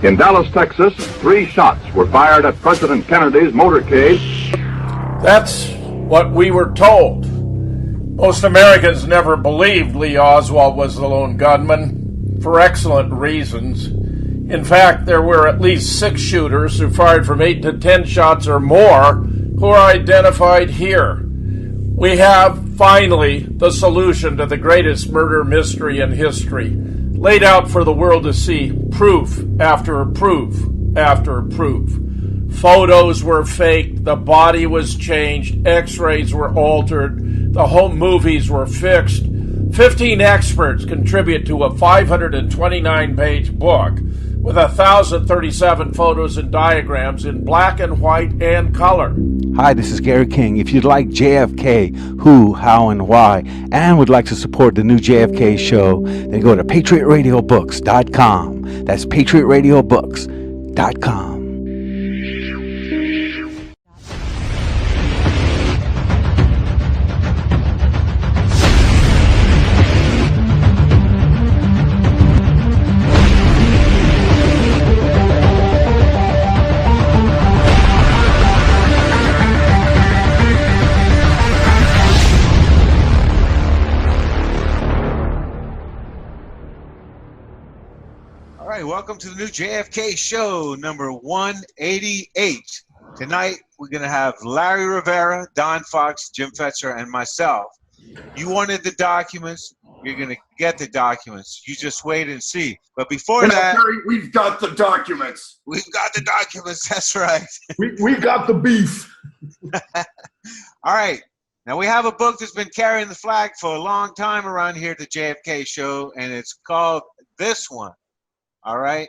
In Dallas, Texas, 3 shots were fired at President Kennedy's motorcade. That's what we were told. Most Americans never believed Lee Oswald was the lone gunman, for excellent reasons. In fact, there were at least 6 shooters who fired from 8 to 10 shots or more who are identified here. We have, finally, the solution to the greatest murder mystery in history, laid out for the world to see, proof after proof after proof. Photos were faked, the body was changed, x-rays were altered, the home movies were fixed. 15 experts contribute to a 529-page book with 1,037 photos and diagrams in black and white and color. Hi, this is Gary King. If you'd like JFK, who, how, and why, and would like to support the new JFK show, then go to patriotradiobooks.com. That's patriotradiobooks.com. Welcome to the new JFK show, number 188. Tonight, we're going to have Larry Rivera, Don Fox, Jim Fetzer, and myself. You wanted the documents. You're going to get the documents. You just wait and see. But before that... Gary, we've got the documents. We've got the documents. That's right. we got the beef. All right. Now, we have a book that's been carrying the flag for a long time around here at the JFK show, and it's called this one. All right.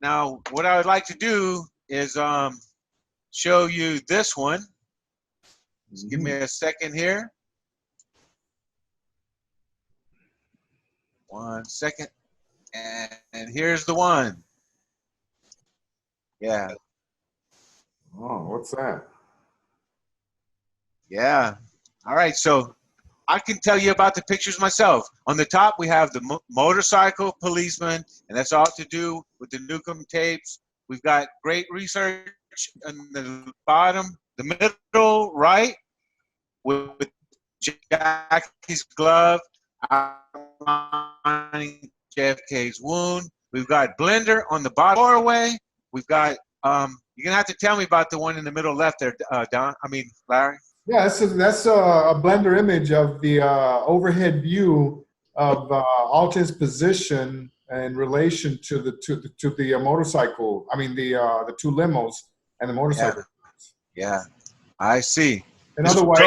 Now, what I would like to do is show you this one. Just give me a second here. 1 second. And here's the one. Yeah. Oh, what's that? Yeah. All right. So I can tell you about the pictures myself. On the top, we have the motorcycle policeman, and that's all to do with the Newcomb tapes. We've got great research on the bottom. The middle right, with Jackie's glove, outlining JFK's wound. We've got Blender on the bottom doorway. We've got, you're going to have to tell me about the one in the middle left there, Larry. Yeah, that's a blender image of the overhead view of Alton's position in relation to the motorcycle. I mean the 2 limos and the motorcycle. Yeah, I see. In other words,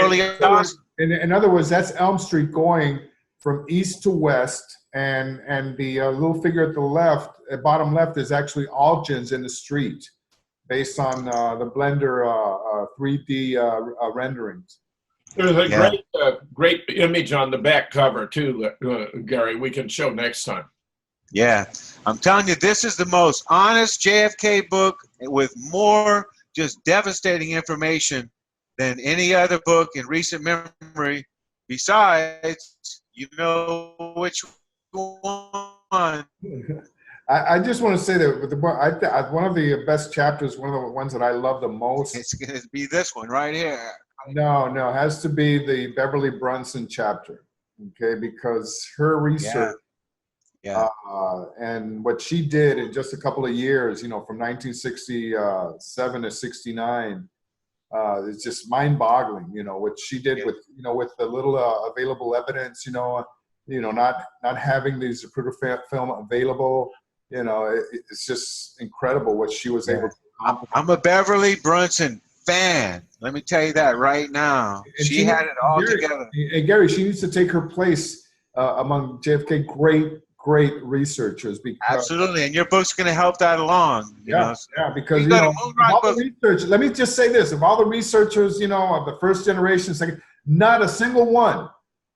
that's Elm Street going from east to west, and the little figure at the left, at bottom left, is actually Alton's in the street, based on the Blender 3D renderings. There's a great image on the back cover too, Gary. We can show next time. Yeah, I'm telling you, this is the most honest JFK book with more just devastating information than any other book in recent memory. Besides, you know which one. I just want to say that with the book, one of the best chapters, one of the ones that I love the most. It's going to be this one right here. No, it has to be the Beverly Brunson chapter, okay? Because her research and what she did in just a couple of years, from 1967 to 69, it's just mind-boggling. What she did with the little available evidence. Not having the Zapruder film available. It's just incredible what she was able to accomplish. I'm a Beverly Brunson fan. Let me tell you that right now. She had it all together. And Gary, she needs to take her place among JFK great researchers. Absolutely, and your book's going to help that along. Because all the research. Let me just say this: of all the researchers, of the first generation, second, not a single one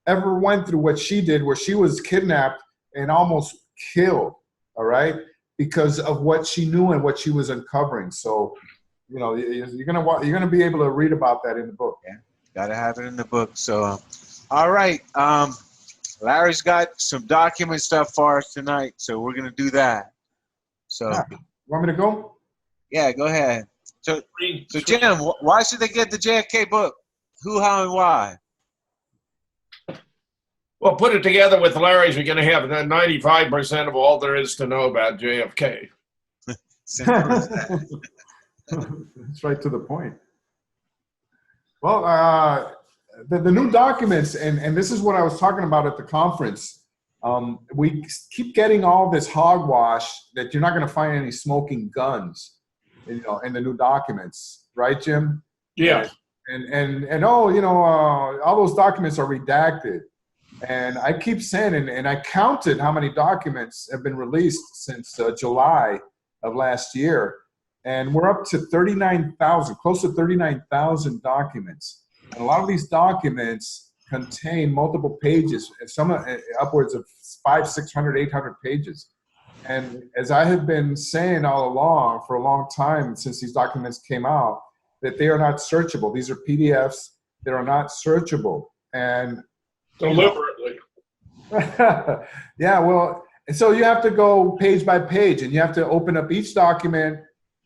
ever went through what she did, where she was kidnapped and almost killed. All right, because of what she knew and what she was uncovering. So, you're gonna be able to read about that in the book. Yeah, gotta have it in the book. So, all right, Larry's got some document stuff for us tonight, so we're gonna do that. So, Want me to go? Yeah, go ahead. So Jim, why should they get the JFK book? Who, how, and why? Well, put it together with Larry's, you're going to have 95% of all there is to know about JFK. Simple as that. It's right to the point. Well, the new documents, and this is what I was talking about at the conference. We keep getting all this hogwash that you're not going to find any smoking guns, in the new documents, right, Jim? Yeah. And all those documents are redacted. And I keep saying, and I counted how many documents have been released since July of last year. And we're up to 39,000, close to 39,000 documents. And a lot of these documents contain multiple pages, some upwards of 500, 600, 800 pages. And as I have been saying all along for a long time since these documents came out, that they are not searchable. These are PDFs that are not searchable. And deliberately. Yeah, well, and so you have to go page by page, and you have to open up each document.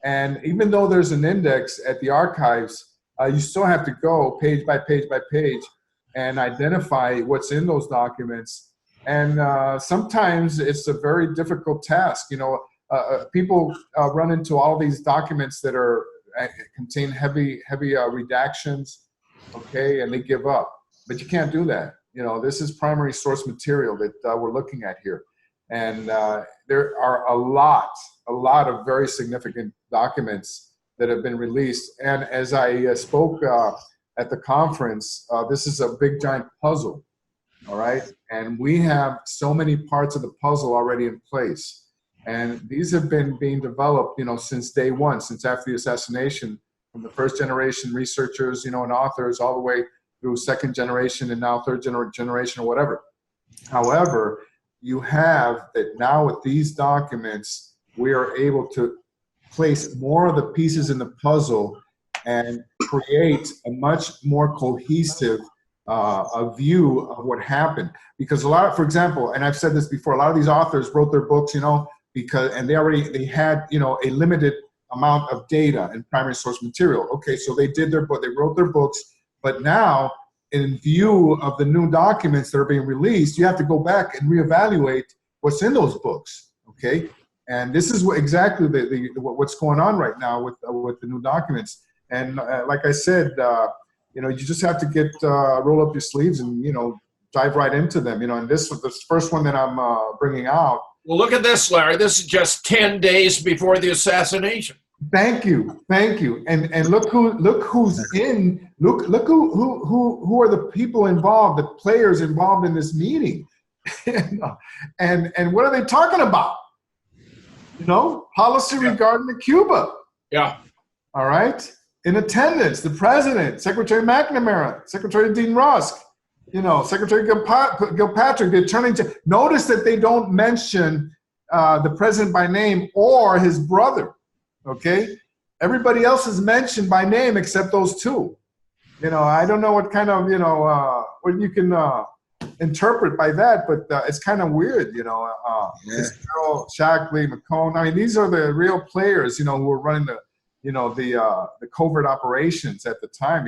And even though there's an index at the archives, you still have to go page by page by page and identify what's in those documents. And sometimes it's a very difficult task. People run into all these documents that are contain heavy redactions, okay, and they give up. But you can't do that. This is primary source material that we're looking at here. And there are a lot of very significant documents that have been released. And as I spoke at the conference, this is a big giant puzzle, all right? And we have so many parts of the puzzle already in place. And these have been being developed, since day one, since after the assassination, from the first generation researchers, and authors, all the way through second generation and now third generation or whatever. However, you have that now with these documents, we are able to place more of the pieces in the puzzle and create a much more cohesive a view of what happened. Because for example, and I've said this before, a lot of these authors wrote their books, and they had, a limited amount of data and primary source material. Okay, so they did their book, they wrote their books, but now in view of the new documents that are being released, you have to go back and reevaluate what's in those books, okay? And this is exactly what's going on right now with the new documents. And like I said, you just have to roll up your sleeves and, dive right into them, and this first one that I'm bringing out. Well, look at this, Larry. This is just 10 days before the assassination. Thank you. And look who's in. Look who are the people involved, the players involved in this meeting, and what are they talking about? Policy regarding Cuba. Yeah. All right. In attendance, the president, Secretary McNamara, Secretary Dean Rusk, Secretary Gilpatrick, the attorney general. Notice that they don't mention the president by name or his brother. Okay, everybody else is mentioned by name except those two. I don't know what kind of what you can interpret by that, but it's kind of weird. Shackley, McCone. I mean, these are the real players. Who were running the covert operations at the time.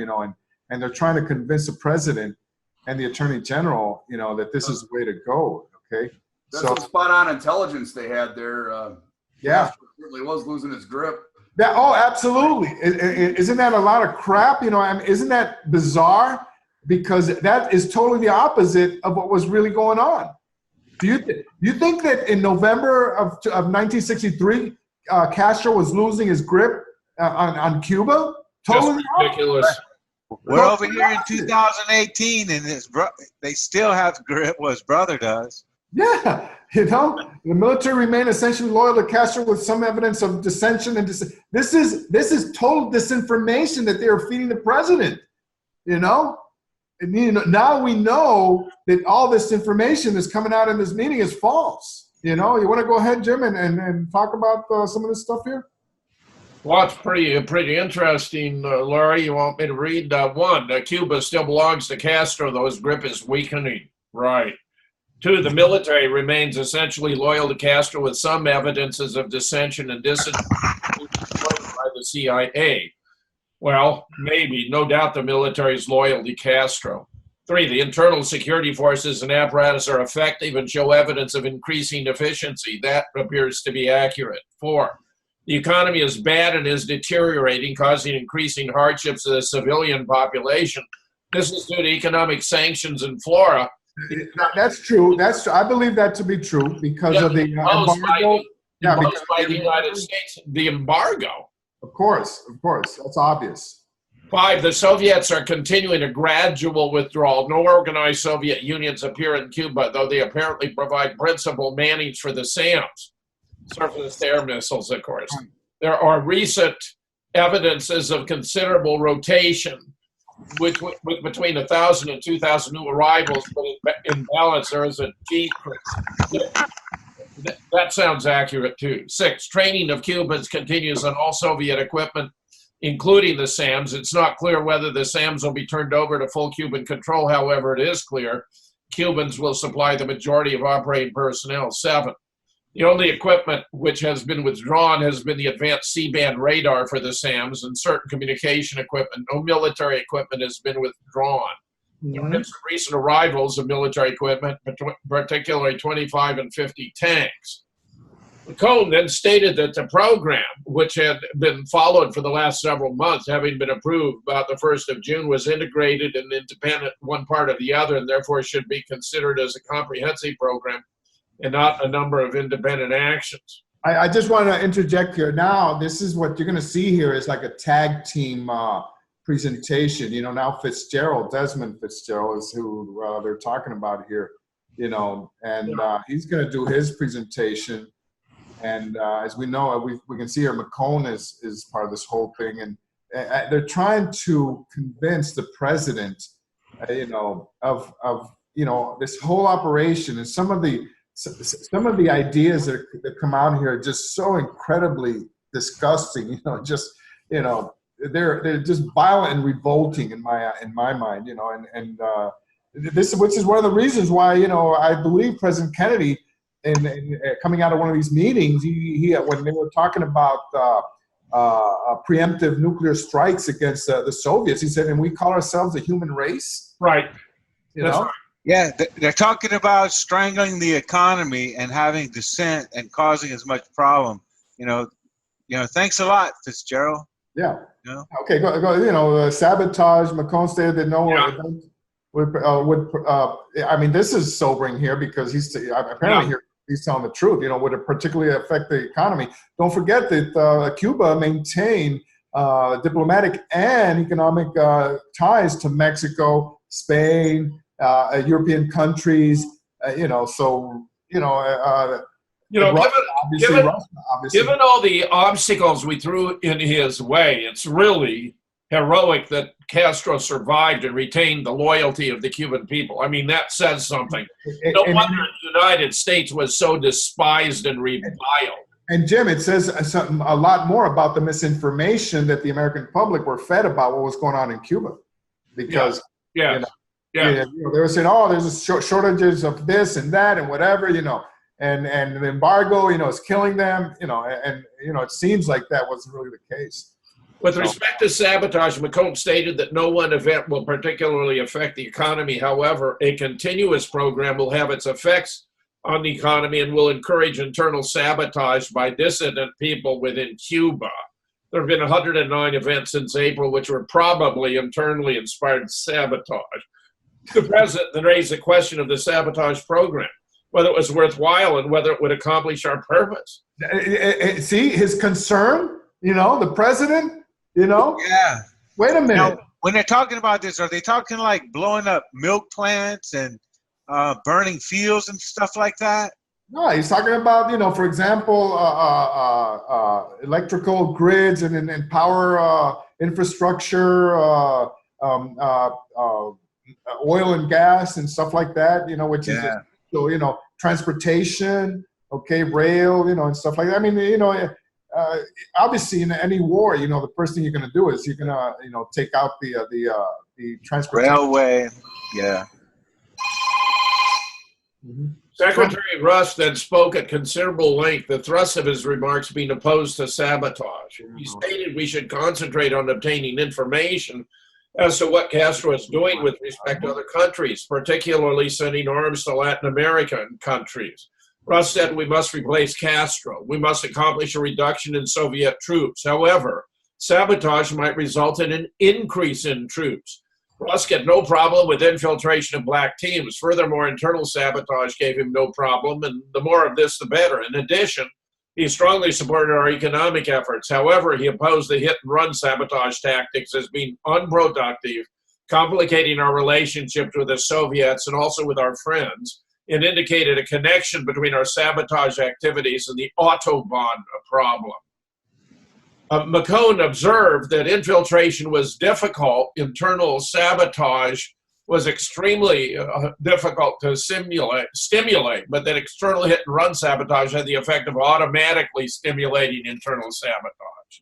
And they're trying to convince the president and the attorney general, that this is the way to go. Okay, that's some spot-on intelligence they had there. Yeah. Castro certainly was losing his grip. Yeah, oh, absolutely. Isn't that a lot of crap? Isn't that bizarre? Because that is totally the opposite of what was really going on. Do you think that in November of 1963, Castro was losing his grip on Cuba? Totally ridiculous. We're over here in 2018, and they still have grip. What his brother does. Yeah, the military remained essentially loyal to Castro with some evidence of dissension and this is total disinformation that they are feeding the president. And now we know that all this information that's coming out in this meeting is false. You want to go ahead, Jim, and talk about some of this stuff here? Well, it's pretty interesting, Larry. You want me to read one? Cuba still belongs to Castro, though his grip is weakening. Right. Two, the military remains essentially loyal to Castro with some evidences of dissension and dissident by the CIA. Well, maybe. No doubt the military is loyal to Castro. Three, the internal security forces and apparatus are effective and show evidence of increasing efficiency. That appears to be accurate. Four, the economy is bad and is deteriorating, causing increasing hardships to the civilian population. This is due to economic sanctions in Florida. That's true. I believe that to be true because of the embargo. Because by the United States, the embargo. Of course, that's obvious. Five, the Soviets are continuing a gradual withdrawal. No organized Soviet unions appear in Cuba, though they apparently provide principal mannings for the SAMs, surface-to-air missiles, of course. There are recent evidences of considerable rotation, with between 1,000 and 2,000 new arrivals, but in balance there is a decrease. That sounds accurate too. Six, training of Cubans continues on all Soviet equipment, including the SAMs. It's not clear whether the SAMs will be turned over to full Cuban control. However, it is clear Cubans will supply the majority of operating personnel. Seven, the only equipment which has been withdrawn has been the advanced C-band radar for the SAMs and certain communication equipment. No military equipment has been withdrawn. There have been some recent arrivals of military equipment, particularly 25 and 50 tanks. Buchen then stated that the program, which had been followed for the last several months, having been approved about the 1st of June, was integrated and independent, one part of the other, and therefore should be considered as a comprehensive program and not a number of independent actions. I just want to interject here. Now, this is what you're going to see here is like a tag team presentation. You know, now Desmond Fitzgerald is who they're talking about here, you know, and he's going to do his presentation. And as we know, we can see here McCone is part of this whole thing. And they're trying to convince the president, you know, of you know, this whole operation and some of the ideas that come out here are just so incredibly disgusting. You know, just, you know, they're just violent and revolting in my mind. You know, and this, which is one of the reasons why, you know, I believe President Kennedy, in coming out of one of these meetings, he when they were talking about preemptive nuclear strikes against the Soviets, he said, "And we call ourselves a human race." Right. You know. Right. Yeah, they're talking about strangling the economy and having dissent and causing as much problem. You know, thanks a lot, Fitzgerald. Yeah. You know? Okay. Go. You know, sabotage. McCone stated that no one would. I mean, this is sobering here because he's apparently he's telling the truth. You know, would it particularly affect the economy? Don't forget that Cuba maintained diplomatic and economic ties to Mexico, Spain. European countries, you know, so given all the obstacles we threw in his way, it's really heroic that Castro survived and retained the loyalty of the Cuban people. I mean, that says something. No wonder the United States was so despised and reviled. And Jim, it says a lot more about the misinformation that the American public were fed about what was going on in Cuba, because you know, they were saying, "Oh, there's shortages of this and that and whatever," you know, and the embargo, you know, is killing them, you know, and you know, it seems like that wasn't really the case. With respect to sabotage, McCone stated that no one event will particularly affect the economy. However, a continuous program will have its effects on the economy and will encourage internal sabotage by dissident people within Cuba. There have been 109 events since April, which were probably internally inspired sabotage. The president then raised the question of the sabotage program, whether it was worthwhile and whether it would accomplish our purpose. See his concern, you know, the president, you know? Yeah. Wait a minute. Now, when they're talking about this, are they talking like blowing up milk plants and burning fields and stuff like that? No, he's talking about, you know, for example, electrical grids and power infrastructure, oil and gas and stuff like that, you know, which is, so, you know, transportation, okay, rail, you know, and stuff like that. I mean, you know, obviously in any war, you know, the first thing you're going to do is you're going to, you know, take out the transportation. Railway, yeah. Secretary Russ then spoke at considerable length, the thrust of his remarks being opposed to sabotage. He stated we should concentrate on obtaining information as to what Castro is doing with respect to other countries, particularly sending arms to Latin American countries. Russ said we must replace Castro. We must accomplish a reduction in Soviet troops. However, sabotage might result in an increase in troops. Russ had no problem with infiltration of black teams. Furthermore, internal sabotage gave him no problem, and the more of this, the better. In addition, he strongly supported our economic efforts. However, he opposed the hit-and-run sabotage tactics as being unproductive, complicating our relationships with the Soviets and also with our friends, and indicated a connection between our sabotage activities and the Autobahn problem. McCone observed that infiltration was difficult, internal sabotage was extremely difficult to stimulate, but that external hit-and-run sabotage had the effect of automatically stimulating internal sabotage.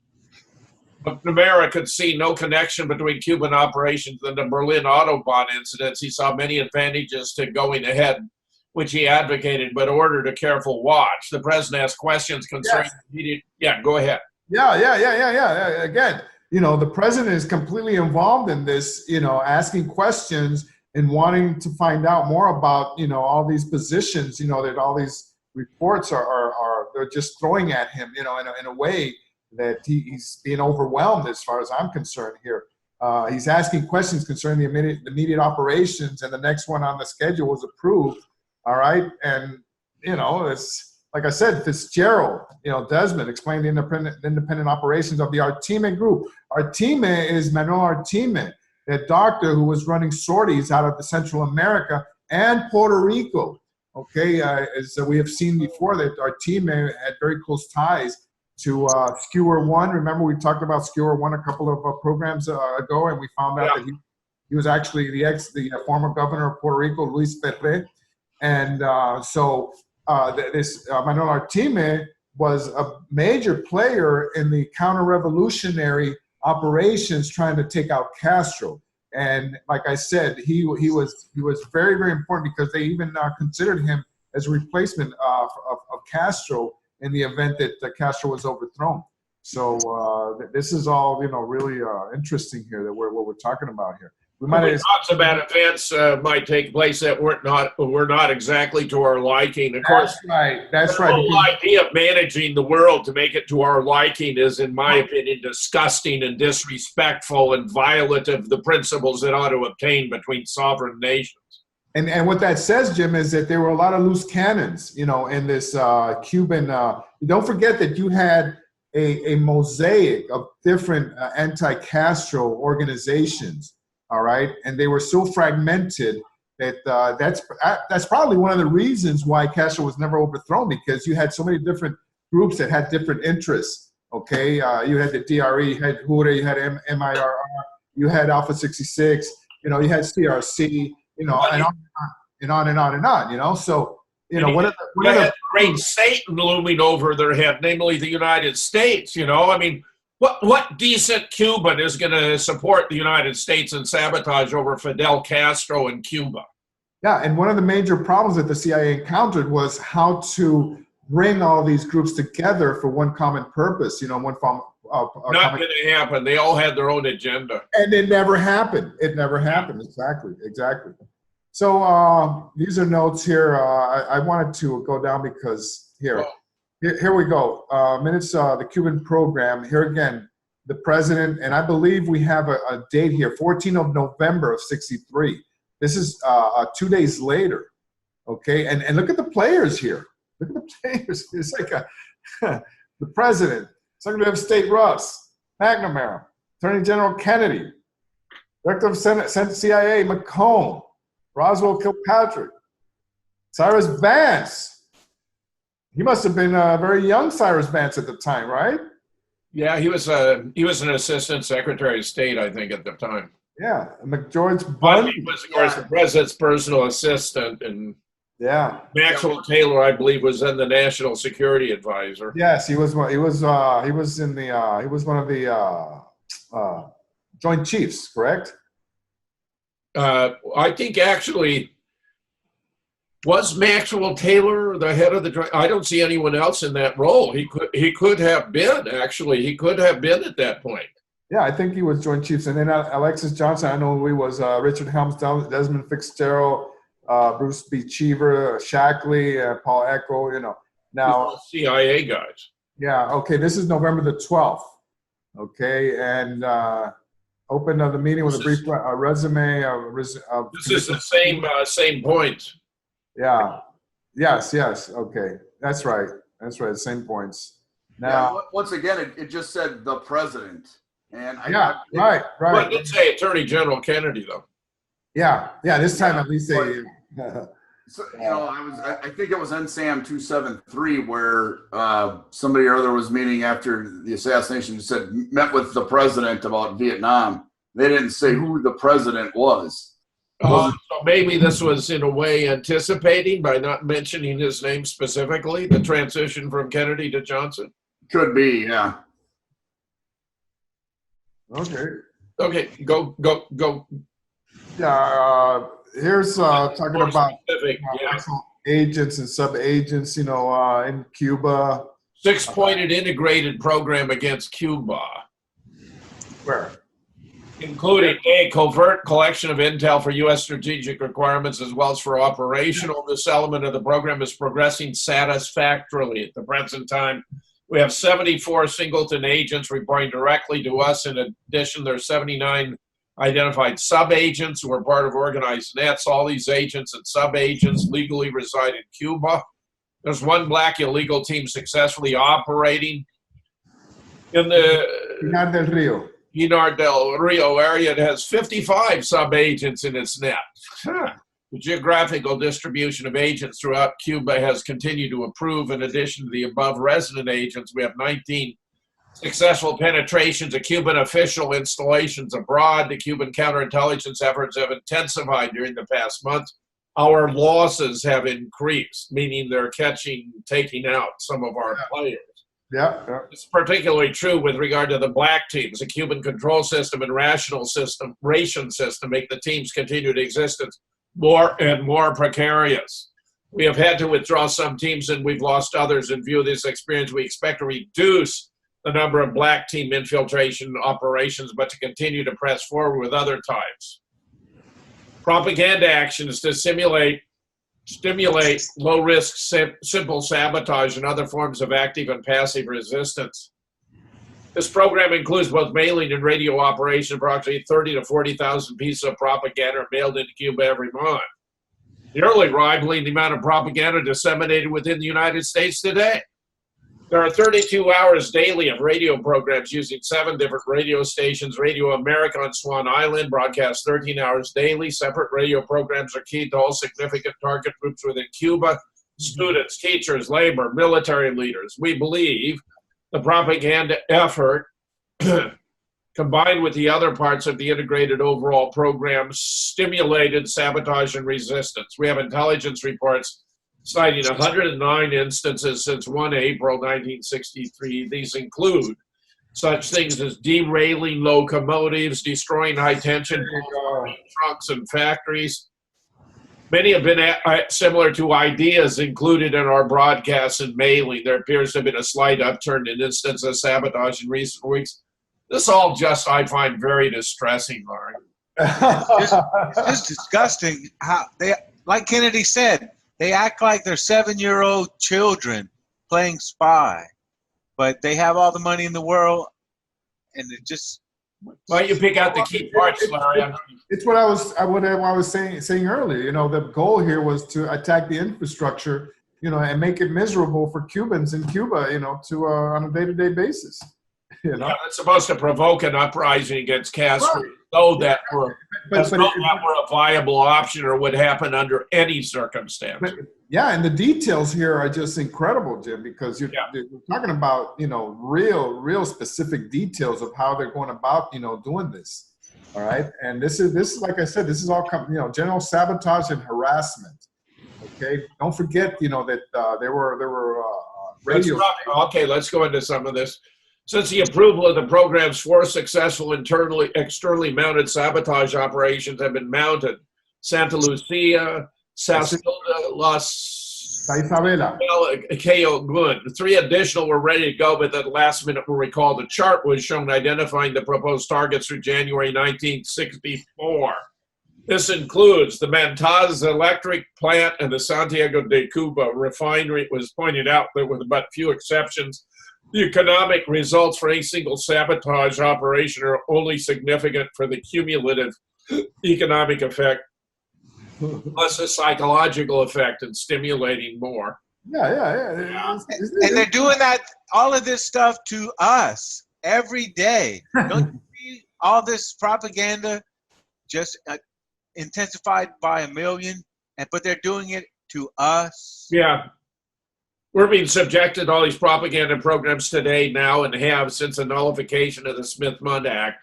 McNamara could see no connection between Cuban operations and the Berlin Autobahn incidents. He saw many advantages to going ahead, which he advocated, but ordered a careful watch. The president asked questions concerning immediate. Yeah, go ahead. Yeah. Again, the president is completely involved in this, asking questions and wanting to find out more about, all these positions, that all these reports are they're just throwing at him, in a way that he's being overwhelmed as far as I'm concerned here. He's asking questions concerning the immediate operations, and the next one on the schedule was approved. All right. And, it's, like I said, Fitzgerald, Desmond explained the independent operations of the Artime group. Artime is Manuel Artime, that doctor who was running sorties out of the Central America and Puerto Rico. Okay, as we have seen before, that Artime had very close ties to Skewer One. Remember, we talked about Skewer One a couple of programs ago, and we found out that he was actually the former governor of Puerto Rico, Luis Ferre. And this Manuel Artime was a major player in the counter-revolutionary operations trying to take out Castro. And like I said, he was very, very important because they even considered him as a replacement of Castro in the event that Castro was overthrown. So this is all really interesting here that what we're talking about here. We talks about events might take place that were not exactly to our liking. Of course, that's right. The whole idea of managing the world to make it to our liking is, in my opinion, disgusting and disrespectful and violative of the principles that ought to obtain between sovereign nations. And what that says, Jim, is that there were a lot of loose cannons, in this Cuban. Don't forget that you had a mosaic of different anti-Castro organizations. All right, and they were so fragmented that that's probably one of the reasons why Castro was never overthrown, because you had so many different groups that had different interests. Okay, you had the DRE, you had HURE, you had MIRR, you had Alpha 66, you had CRC, and on. So what are the great Satan looming over their head, namely the United States. What decent Cuban is going to support the United States and sabotage over Fidel Castro in Cuba? Yeah, and one of the major problems that the CIA encountered was how to bring all these groups together for one common purpose, one form of not going to happen. They all had their own agenda. And it never happened. Exactly. So these are notes here. I wanted to go down because here we go. Minutes, the Cuban program. Here again, the president, and I believe we have a date here, 14th of November of 63. This is 2 days later, okay? And look at the players here. Look at the players. It's like the president, Secretary of State Russ, McNamara, Attorney General Kennedy, Director of Senate CIA McCone, Roswell Kilpatrick, Cyrus Vance. He must have been a very young Cyrus Vance at the time, right? Yeah, he was an assistant secretary of state, I think, at the time. Yeah, McGeorge Bundy. He was, of course, the president's personal assistant, and Maxwell Taylor, I believe, was then the national security advisor. Yes, he was one of the Joint Chiefs, correct? I think actually Was Maxwell Taylor the head of the? I don't see anyone else in that role. He could have been, actually. He could have been at that point. Yeah, I think he was Joint Chiefs. And then Alexis Johnson, I know who he was, Richard Helms, Desmond Fitzgerald, Bruce B. Cheever, Shackley, Paul Echo, Now, CIA guys. Yeah, okay, this is November the 12th. Okay, and open the meeting with a brief resume. This is the same points. Yeah, yes, okay. That's right, same points. Now, yeah, once again, it just said the president. And right. Well, it did say Attorney General Kennedy, though. Yeah, this time at least they. So, I think it was NSAM 273 where somebody or other was meeting after the assassination. Said met with the president about Vietnam. They didn't say who the president was. So maybe this was in a way anticipating by not mentioning his name specifically the transition from Kennedy to Johnson. Could be, yeah. Okay, go. Yeah, here's talking about yeah. agents and sub-agents, in Cuba. 6-pointed integrated program against Cuba. Where? Including a covert collection of intel for U.S. strategic requirements as well as for operational. This element of the program is progressing satisfactorily at the present time. We have 74 singleton agents reporting directly to us. In addition, there are 79 identified sub-agents who are part of organized nets. All these agents and sub-agents legally reside in Cuba. There's one black illegal team successfully operating in the Pinar del Rio area. It has 55 sub-agents in its net. The geographical distribution of agents throughout Cuba has continued to improve. In addition to the above resident agents, we have 19 successful penetrations of Cuban official installations abroad. The Cuban counterintelligence efforts have intensified during the past month. Our losses have increased, meaning they're taking out some of our players. Yeah. It's particularly true with regard to the black teams. The Cuban control system and ration system make the team's continued existence more and more precarious. We have had to withdraw some teams and we've lost others. In view of this experience, we expect to reduce the number of black team infiltration operations, but to continue to press forward with other types. Propaganda actions to stimulate low-risk, simple sabotage and other forms of active and passive resistance. This program includes both mailing and radio operation. Approximately 30 to 40,000 pieces of propaganda are mailed into Cuba every month, nearly rivaling the amount of propaganda disseminated within the United States today. There are 32 hours daily of radio programs using 7 different radio stations. Radio America on Swan Island broadcasts 13 hours daily. Separate radio programs are key to all significant target groups within Cuba: students, teachers, labor, military leaders. We believe the propaganda effort, combined with the other parts of the integrated overall program, stimulated sabotage and resistance. We have intelligence reports citing 109 instances since 1 April 1963. These include such things as derailing locomotives, destroying high-tension trucks and factories. Many have been similar to ideas included in our broadcasts and mailing. There appears to have been a slight upturn in instances of sabotage in recent weeks. This all I find very distressing, Larry. It's just disgusting how they, like Kennedy said, they act like they're 7-year-old children playing spy, but they have all the money in the world, and it just. Why don't you pick out the key parts, Larry? It's what I was saying earlier. The goal here was to attack the infrastructure, and make it miserable for Cubans in Cuba, on a day-to-day basis. Yeah, it's supposed to provoke an uprising against Castro, though that were a viable option or would happen under any circumstance. And the details here are just incredible, Jim, because you're talking about, real specific details of how they're going about, doing this. All right. And this is like I said, this is all, general sabotage and harassment. Okay. Don't forget, that there were radio. Okay. Let's go into some of this. Since the approval of the program's 4 successful externally mounted sabotage operations have been mounted: Santa Lucia, Sastilda, Los Isabela. Ko Gun. 3 additional were ready to go, but at the last minute were recalled. A chart was shown identifying the proposed targets through January 1964. This includes the Mantaz electric plant and the Santiago de Cuba refinery. It was pointed out that with but few exceptions, the economic results for any single sabotage operation are only significant for the cumulative economic effect, plus a psychological effect in stimulating more. Yeah. And they're doing that, all of this stuff to us every day. Don't you see all this propaganda just intensified by 1 million, but they're doing it to us? Yeah. We're being subjected to all these propaganda programs today now and have since the nullification of the Smith-Mundt Act.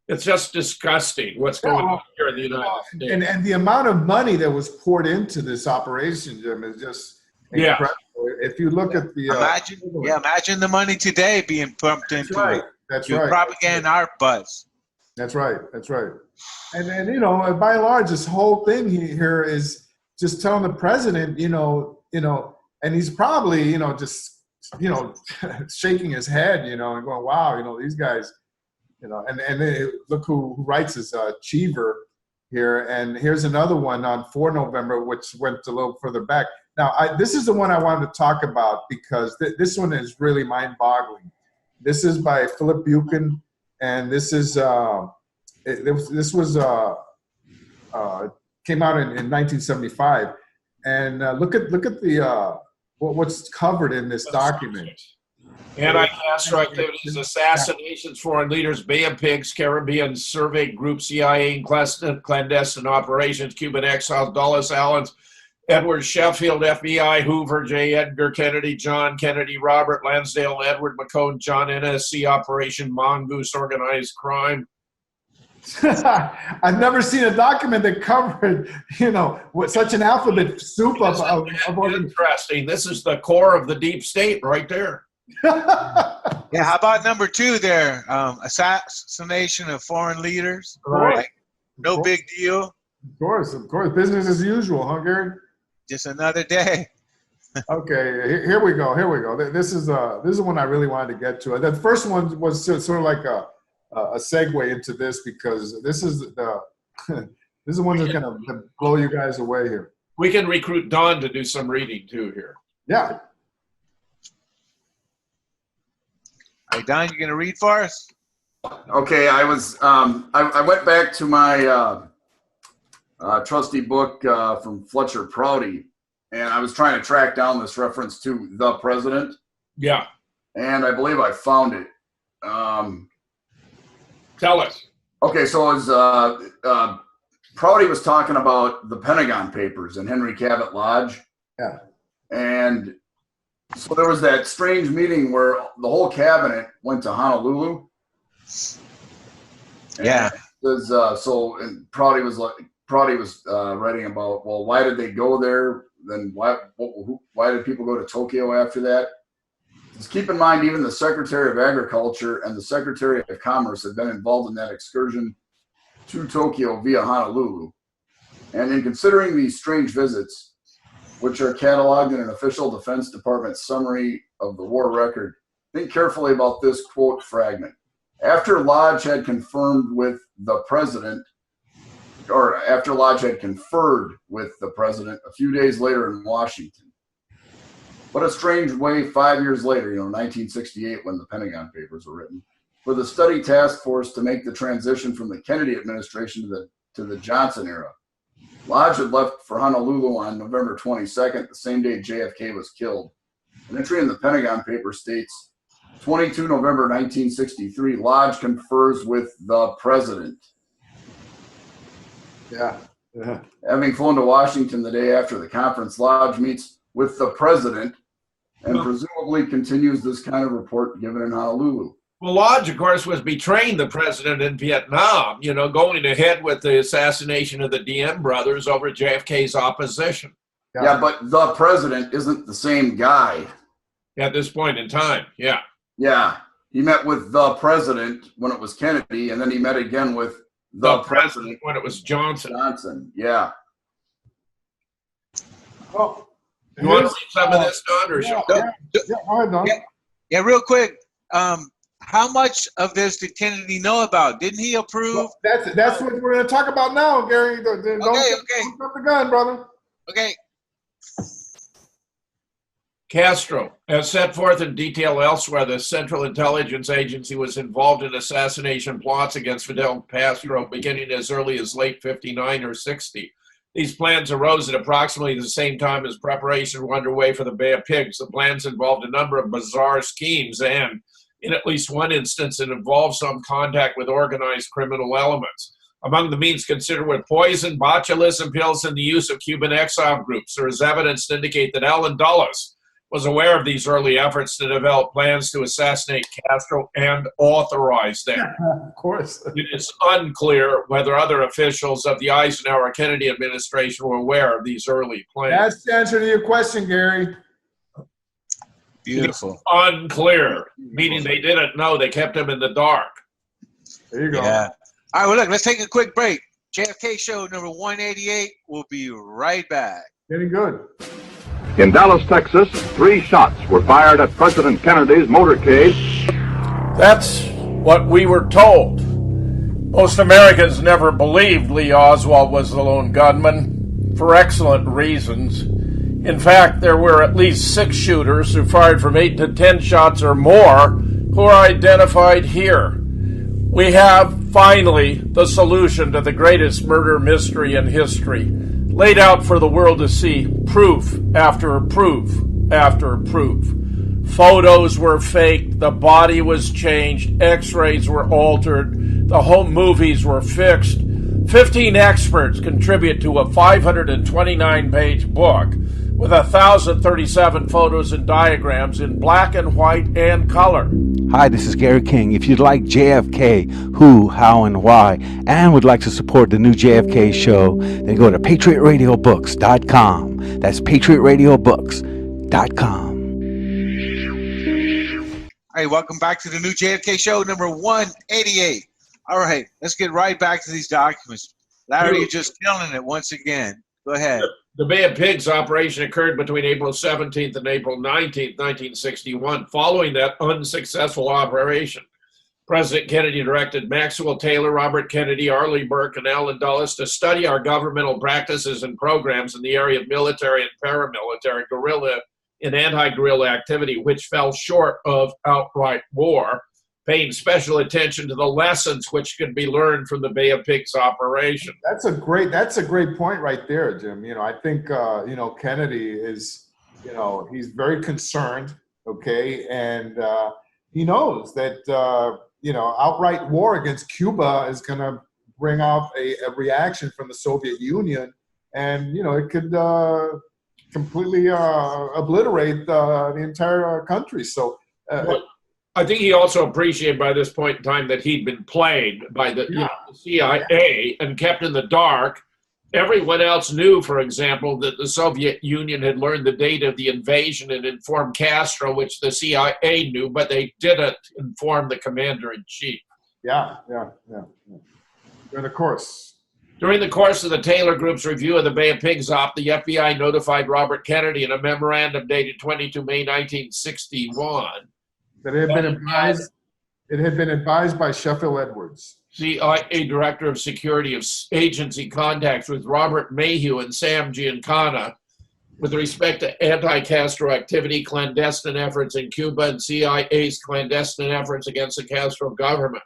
It's just disgusting what's going on here in the United States. And the amount of money that was poured into this operation, Jim, is just incredible. If you look at the imagine the money today being pumped into propaganda our butts. That's right. And then, you know, by and large, this whole thing here is just telling the president, you know, and he's probably, you know, just, you know, shaking his head, you know, and going, wow, you know, these guys, you know, and then look who writes this, Cheever here. And here's another one on 4 November, which went a little further back. Now, this is the one I wanted to talk about because this one is really mind-boggling. This is by Philip Buchen, and this is this was came out in 1975. And look at the what's covered in this document. Anti-Castro activities, assassinations, foreign leaders, Bay of Pigs, Caribbean survey, Group CIA, clandestine operations, Cuban exiles, Dulles Allens, Edward Sheffield, FBI, Hoover, J. Edgar Kennedy, John Kennedy, Robert Lansdale, Edward McCone, John NSC, Operation Mongoose, organized crime. I've never seen a document that covered, you know, with such an alphabet soup of interesting. This is the core of the deep state right there. Yeah, how about number 2 there? Assassination of foreign leaders. Right. Like, no big deal. Of course. Business as usual, huh, Gary? Just another day. Okay, here we go. This is the one I really wanted to get to. The first one was sort of like a segue into this because this is the one that's going to blow you guys away here. We can recruit Don to do some reading too here. Yeah. Hey, Don, you going to read for us? Okay, I was I went back to my trusty book from Fletcher Prouty, and I was trying to track down this reference to the president. Yeah. And I believe I found it. Tell us. Okay, so it was Prouty was talking about the Pentagon Papers and Henry Cabot Lodge. Yeah. And so there was that strange meeting where the whole cabinet went to Honolulu. Yeah. And Prouty was writing about, well, why did they go there? Then why did people go to Tokyo after that? Just keep in mind, even the Secretary of Agriculture and the Secretary of Commerce have been involved in that excursion to Tokyo via Honolulu. And in considering these strange visits, which are cataloged in an official Defense Department summary of the war record, think carefully about this quote fragment. After Lodge had confirmed with the president, or after Lodge had conferred with the president a few days later in Washington. What a strange way 5 years later, 1968, when the Pentagon Papers were written, for the study task force to make the transition from the Kennedy administration to the Johnson era. Lodge had left for Honolulu on November 22nd, the same day JFK was killed. An entry in the Pentagon Papers states, 22 November 1963, Lodge confers with the president. Yeah. Having flown to Washington the day after the conference, Lodge meets with the president and presumably continues this kind of report given in Honolulu. Well, Lodge, of course, was betraying the president in Vietnam, going ahead with the assassination of the Diem brothers over JFK's opposition. Yeah, but the president isn't the same guy. At this point in time, yeah. Yeah, he met with the president when it was Kennedy, and then he met again with the president when it was Johnson. Yeah. Well, You want to see some of this, Don, or shall I? Go ahead, Don. Yeah, real quick. How much of this did Kennedy know about? Didn't he approve? Well, that's what we're going to talk about now, Gary. Don't jump the gun, brother. Okay. Castro, as set forth in detail elsewhere, the Central Intelligence Agency was involved in assassination plots against Fidel Castro beginning as early as late 59 or 60. These plans arose at approximately the same time as preparations were underway for the Bay of Pigs. The plans involved a number of bizarre schemes and, in at least one instance, it involved some contact with organized criminal elements. Among the means considered were poison, botulism pills, and the use of Cuban exile groups. There is evidence to indicate that Allen Dulles was aware of these early efforts to develop plans to assassinate Castro and authorize them. Of course. It is unclear whether other officials of the Eisenhower-Kennedy administration were aware of these early plans. That's the answer to your question, Gary. Beautiful. It's unclear, meaning they didn't know. They kept him in the dark. There you go. Yeah. All right, well, look, let's take a quick break. JFK show number 188. We'll be right back. Getting good. In Dallas, Texas, 3 shots were fired at President Kennedy's motorcade. That's what we were told. Most Americans never believed Lee Oswald was the lone gunman, for excellent reasons. In fact, there were at least 6 shooters who fired from 8 to 10 shots or more who are identified here. We have, finally, the solution to the greatest murder mystery in history, laid out for the world to see, proof after proof after proof. Photos were faked, the body was changed, x-rays were altered, the home movies were fixed. 15 experts contribute to a 529-page book with 1,037 photos and diagrams in black and white and color. Hi, this is Gary King. If you'd like JFK, who, how, and why, and would like to support the new JFK show, then go to patriotradiobooks.com. That's patriotradiobooks.com. All right, welcome back to the new JFK show number 188. All right, let's get right back to these documents. Larry, you're just killing it once again. Go ahead. The Bay of Pigs operation occurred between April 17th and April 19th, 1961. Following that unsuccessful operation, President Kennedy directed Maxwell Taylor, Robert Kennedy, Arleigh Burke, and Allen Dulles to study our governmental practices and programs in the area of military and paramilitary guerrilla and anti-guerrilla activity, which fell short of outright war, paying special attention to the lessons which could be learned from the Bay of Pigs operation. That's a great point right there, Jim. I think Kennedy is, he's very concerned, okay, and he knows that outright war against Cuba is going to bring out a reaction from the Soviet Union, and it could completely obliterate the entire country. So. I think he also appreciated by this point in time that he'd been played by the CIA and kept in the dark. Everyone else knew, for example, that the Soviet Union had learned the date of the invasion and informed Castro, which the CIA knew, but they didn't inform the commander-in-chief. Yeah. And of course. During the course of the Taylor Group's review of the Bay of Pigs op, the FBI notified Robert Kennedy in a memorandum dated 22 May 1961 that it had been advised by Sheffield Edwards, CIA Director of Security of Agency contacts with Robert Mayhew and Sam Giancana with respect to anti-Castro activity, clandestine efforts in Cuba, and CIA's clandestine efforts against the Castro government.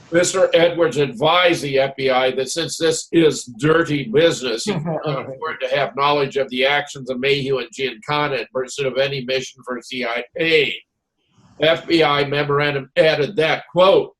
Mr. Edwards advised the FBI that since this is dirty business, he could not afford to have knowledge of the actions of Mayhew and Giancana in pursuit of any mission for CIA. FBI memorandum added that, quote,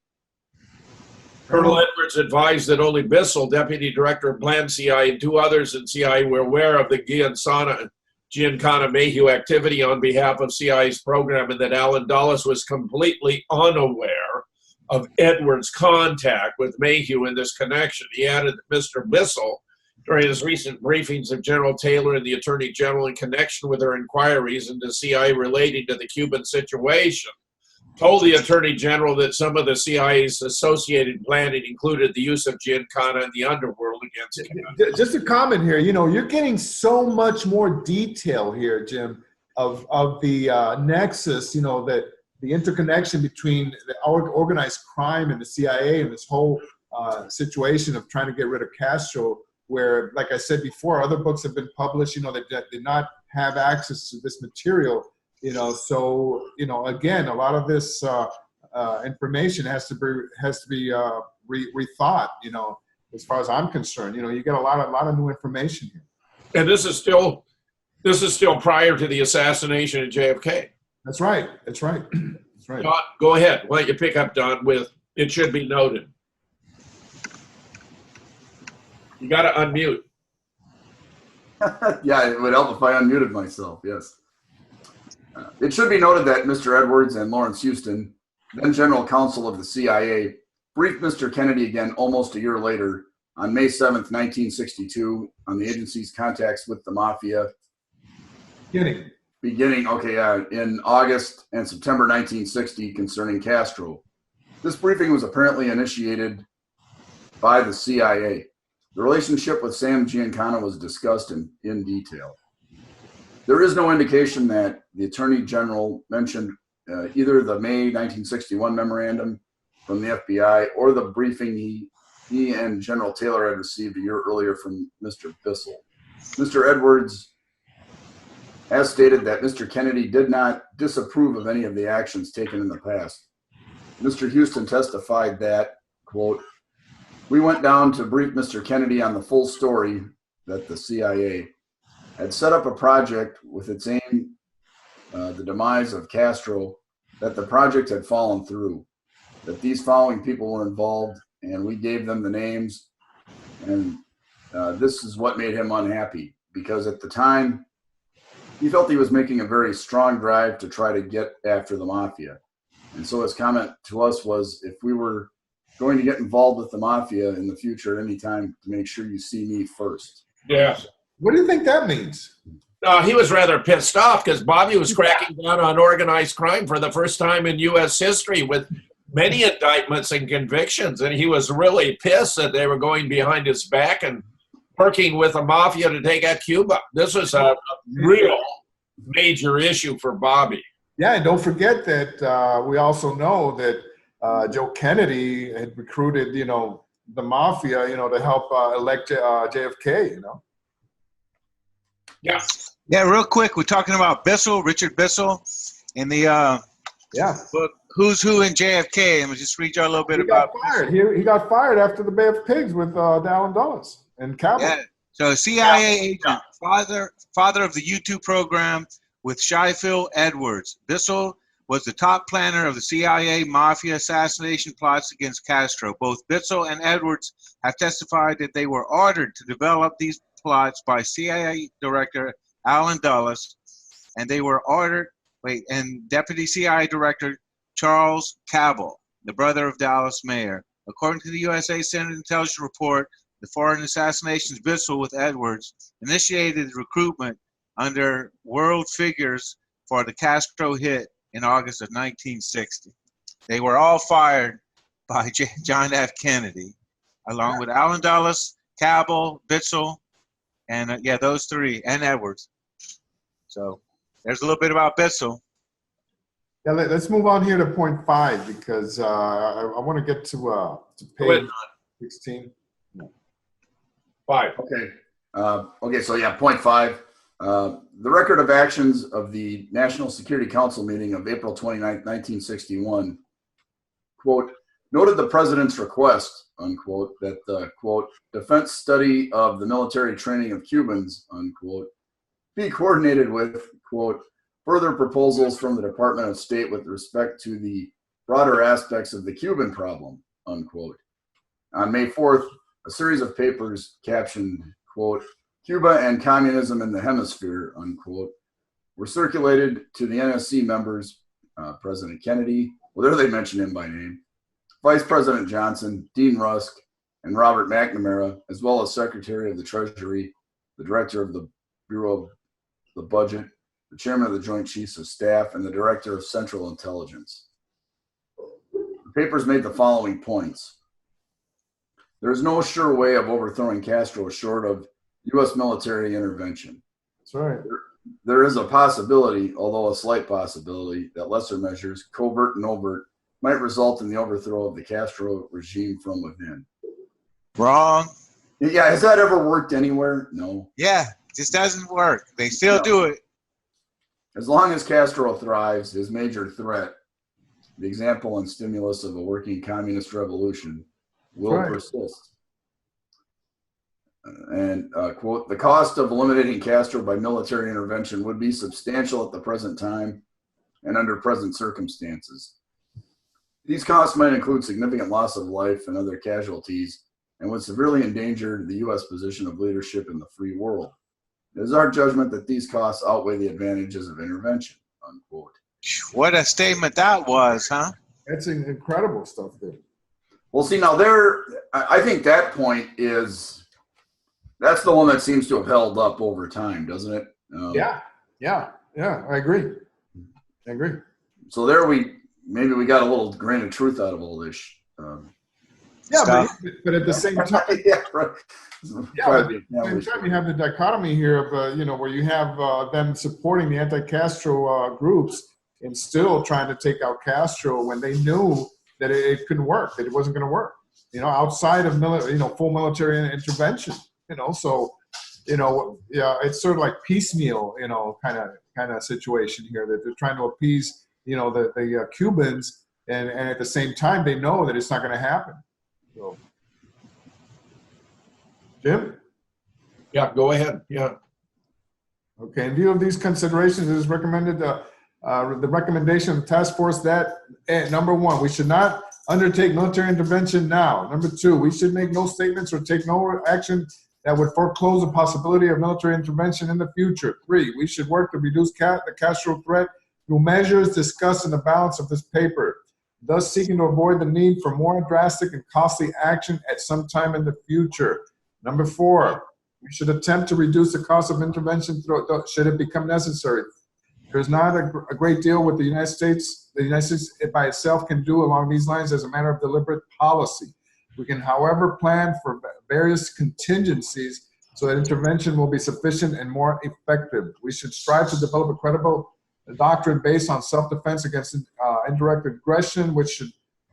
Colonel Edwards advised that only Bissell, Deputy Director of Planned CIA, and 2 others in CIA were aware of the Giancana Mayhew activity on behalf of CIA's program, and that Allen Dulles was completely unaware of Edwards' contact with Mayhew in this connection. He added that Mr. Bissell, during his recent briefings of General Taylor and the Attorney General in connection with their inquiries into CIA relating to the Cuban situation, told the Attorney General that some of the CIA's associated planning included the use of Giancana and the underworld against Canada. Just a comment here. You know, you're getting so much more detail here, Jim, of the nexus. You know, that the interconnection between the organized crime and the CIA and this whole situation of trying to get rid of Castro. Where, like I said before, other books have been published. You know, that did not have access to this material. You know, so, you know, again, a lot of this information has to be rethought, you know, as far as I'm concerned. You know, you get a lot of new information here. And this is still prior to the assassination of JFK. That's right. That's right. That's right. Don, go ahead. Why don't you pick up, Don, with "It should be noted." You got to unmute. Yeah, it would help if I unmuted myself, yes. It should be noted that Mr. Edwards and Lawrence Houston, then General Counsel of the CIA, briefed Mr. Kennedy again almost a year later on May 7th, 1962, on the agency's contacts with the Mafia. Beginning, in August and September 1960 concerning Castro. This briefing was apparently initiated by the CIA. The relationship with Sam Giancana was discussed in detail. There is no indication that the Attorney General mentioned either the May 1961 memorandum from the FBI or the briefing he and General Taylor had received a year earlier from Mr. Bissell. Mr. Edwards has stated that Mr. Kennedy did not disapprove of any of the actions taken in the past. Mr. Houston testified that, quote, "We went down to brief Mr. Kennedy on the full story that the CIA had set up a project with its aim, the demise of Castro, that the project had fallen through, that these following people were involved, and we gave them the names, and this is what made him unhappy, because at the time, he felt he was making a very strong drive to try to get after the Mafia. And so his comment to us was, if we were going to get involved with the Mafia in the future at any time, to make sure you see me first." Yes. What do you think that means? He was rather pissed off because Bobby was cracking down on organized crime for the first time in U.S. history with many indictments and convictions. And he was really pissed that they were going behind his back and working with the Mafia to take out Cuba. This was a real major issue for Bobby. Yeah, and don't forget that we also know that Joe Kennedy had recruited, you know, the Mafia, you know, to help elect JFK, you know. Yeah. Yeah, real quick, we're talking about Bissell, Richard Bissell, in the book Who's Who in JFK, and we'll just read you a little bit about. He got fired after the Bay of Pigs with Allen Dulles and Cabo. Yeah. So CIA agent, father of the U2 program with Shyfield Edwards. Bissell was the top planner of the CIA Mafia assassination plots against Castro. Both Bissell and Edwards have testified that they were ordered to develop these plots by CIA Director Allen Dulles, and they were ordered, and Deputy CIA Director Charles Cabell, the brother of Dallas Mayor. According to the USA Senate Intelligence Report, the foreign assassinations Bissell with Edwards initiated recruitment under world figures for the Castro hit in August of 1960. They were all fired by John F. Kennedy, along with Allen Dulles, Cabell, Bissell, and those three, and Edwards. So there's a little bit about Bissell. Yeah, let's move on here to point 5 because I want to get to page 16. 5. Okay, so yeah, point 5. The record of actions of the National Security Council meeting of April 29, 1961, quote, noted the president's request, unquote, that the, quote, defense study of the military training of Cubans, unquote, be coordinated with, quote, further proposals from the Department of State with respect to the broader aspects of the Cuban problem, unquote. On May 4th, a series of papers captioned, quote, Cuba and Communism in the Hemisphere, unquote, were circulated to the NSC members, President Kennedy, well, there they mention him by name, Vice President Johnson, Dean Rusk, and Robert McNamara, as well as Secretary of the Treasury, the Director of the Bureau of the Budget, the Chairman of the Joint Chiefs of Staff, and the Director of Central Intelligence. The papers made the following points. There is no sure way of overthrowing Castro short of U.S. military intervention. That's right. There is a possibility, although a slight possibility, that lesser measures, covert and overt, might result in the overthrow of the Castro regime from within. Wrong. Yeah, has that ever worked anywhere? No. Yeah, it just doesn't work. They still do it. As long as Castro thrives, his major threat, the example and stimulus of a working communist revolution, will persist. And quote, the cost of eliminating Castro by military intervention would be substantial at the present time and under present circumstances. These costs might include significant loss of life and other casualties and would severely endanger the U.S. position of leadership in the free world. It is our judgment that these costs outweigh the advantages of intervention, unquote. What a statement that was, huh? That's incredible stuff there. Well, see, now I think that point that's the one that seems to have held up over time, doesn't it? Yeah, I agree. So there maybe we got a little grain of truth out of all this. But at the same time, yeah, right. At the same time, you have the dichotomy here of where you have them supporting the anti-Castro groups and still trying to take out Castro when they knew that it couldn't work, that it wasn't going to work. Outside of full military intervention. So it's sort of like piecemeal, kind of situation here that they're trying to appease, the Cubans, and at the same time they know that it's not going to happen. So, Jim? Yeah, go ahead. Yeah. Okay. In view of these considerations, it is recommended the recommendation of the task force that number one, we should not undertake military intervention now. Number two, we should make no statements or take no action that would foreclose the possibility of military intervention in the future. 3, we should work to reduce the Castro threat through measures discussed in the balance of this paper, thus seeking to avoid the need for more drastic and costly action at some time in the future. Number 4, we should attempt to reduce the cost of intervention should it become necessary. There's not a great deal what the United States by itself can do along these lines as a matter of deliberate policy. We can, however, plan for various contingencies so that intervention will be sufficient and more effective. We should strive to develop a credible doctrine based on self-defense against indirect aggression, which should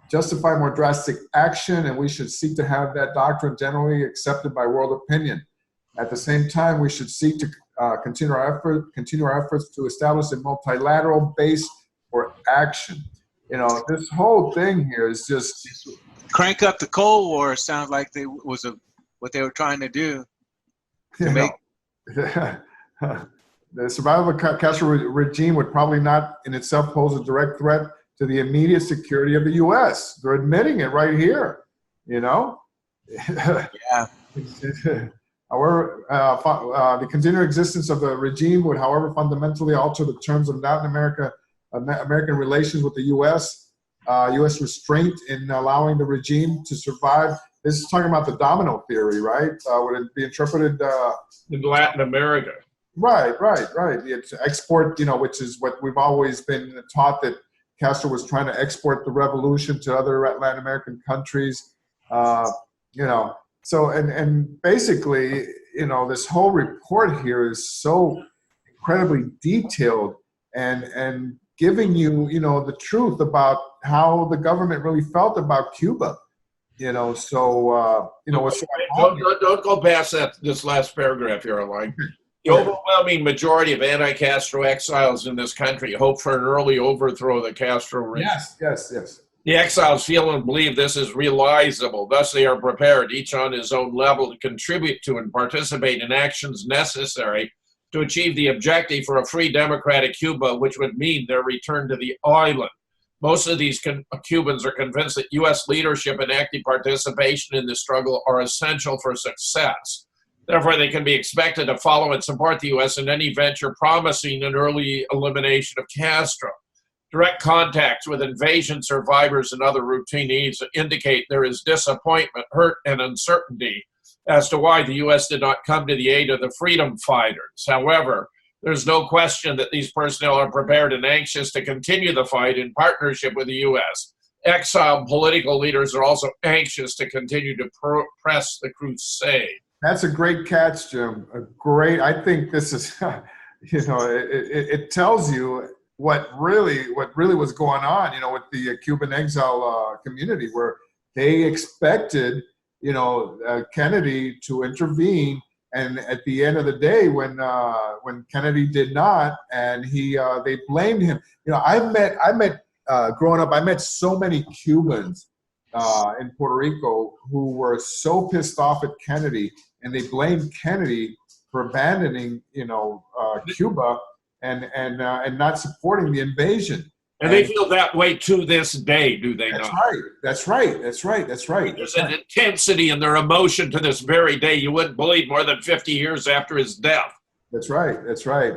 justify more drastic action, and we should seek to have that doctrine generally accepted by world opinion. At the same time, we should seek to continue our efforts to establish a multilateral base for action. This whole thing here is just crank up the Cold War. Sounds like what they were trying to do. The survival of the Castro regime would probably not in itself pose a direct threat to the immediate security of the U.S. They're admitting it right here, Yeah. However, the continued existence of the regime would, however, fundamentally alter the terms of Latin American relations with the U.S. U.S. restraint in allowing the regime to survive. This is talking about the domino theory, right? Would it be interpreted in Latin America? Right. It's export, which is what we've always been taught, that Castro was trying to export the revolution to other Latin American countries, So, and basically, this whole report here is so incredibly detailed and giving you, the truth about how the government really felt about Cuba, Don't go past this last paragraph here, Aline. The overwhelming majority of anti-Castro exiles in this country hope for an early overthrow of the Castro regime. Yes. The exiles feel and believe this is realizable. Thus, they are prepared, each on his own level, to contribute to and participate in actions necessary to achieve the objective for a free democratic Cuba, which would mean their return to the island. Most of these Cubans are convinced that U.S. leadership and active participation in the struggle are essential for success. Therefore, they can be expected to follow and support the U.S. in any venture promising an early elimination of Castro. Direct contacts with invasion survivors and other routinees indicate there is disappointment, hurt, and uncertainty as to why the U.S. did not come to the aid of the freedom fighters. However, there's no question that these personnel are prepared and anxious to continue the fight in partnership with the U.S. exiled political leaders are also anxious to continue to press the crusade. That's a great catch, Jim. I think this is, it tells you what really was going on, with the Cuban exile community, where they expected, Kennedy to intervene. And at the end of the day, when Kennedy did not, and they blamed him. I met growing up, I met so many Cubans in Puerto Rico who were so pissed off at Kennedy, and they blamed Kennedy for abandoning, Cuba and not supporting the invasion. And they feel that way to this day, do they not? That's right. There's an intensity in their emotion to this very day you wouldn't believe more than 50 years after his death. That's right.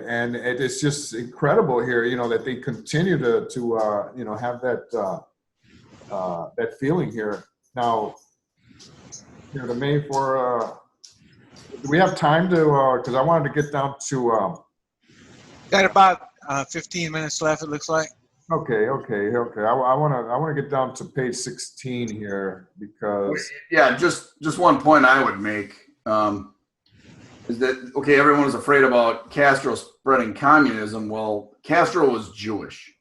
And it's just incredible here, that they continue to have that feeling here. Now, the May for, do we have time to, because I wanted to get down to. Got about 15 minutes left, it looks like. Okay. I want to get down to page 16 here because. Yeah, just one point I would make is that, okay, everyone was afraid about Castro spreading communism. Well, Castro was Jewish.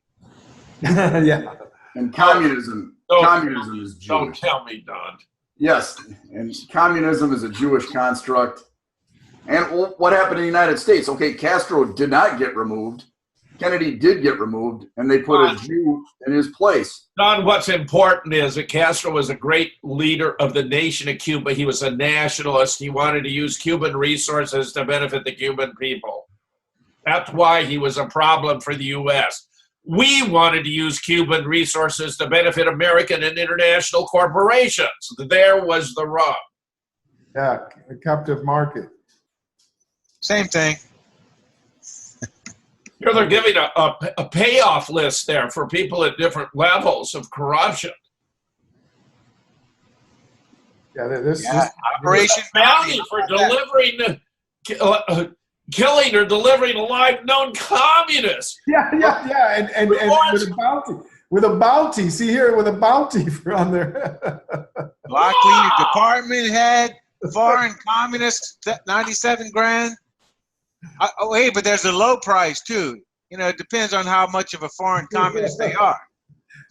Yeah. And communism is Jewish. Don't tell me, Don. Yes, and communism is a Jewish construct. And what happened in the United States? Okay, Castro did not get removed. Kennedy did get removed, and they put a Jew in his place. Don, what's important is that Castro was a great leader of the nation of Cuba. He was a nationalist. He wanted to use Cuban resources to benefit the Cuban people. That's why he was a problem for the U.S. We wanted to use Cuban resources to benefit American and international corporations. There was the rub. Yeah, a captive market. Same thing. Here they're giving a payoff list there for people at different levels of corruption. Yeah, this Operation Bounty for delivering, killing or delivering a live known communist. Yeah, and with a bounty. See here, with a bounty on there. Block leader, department head, foreign communist, 97 grand. Hey, but there's a low price too. It depends on how much of a foreign communist they are.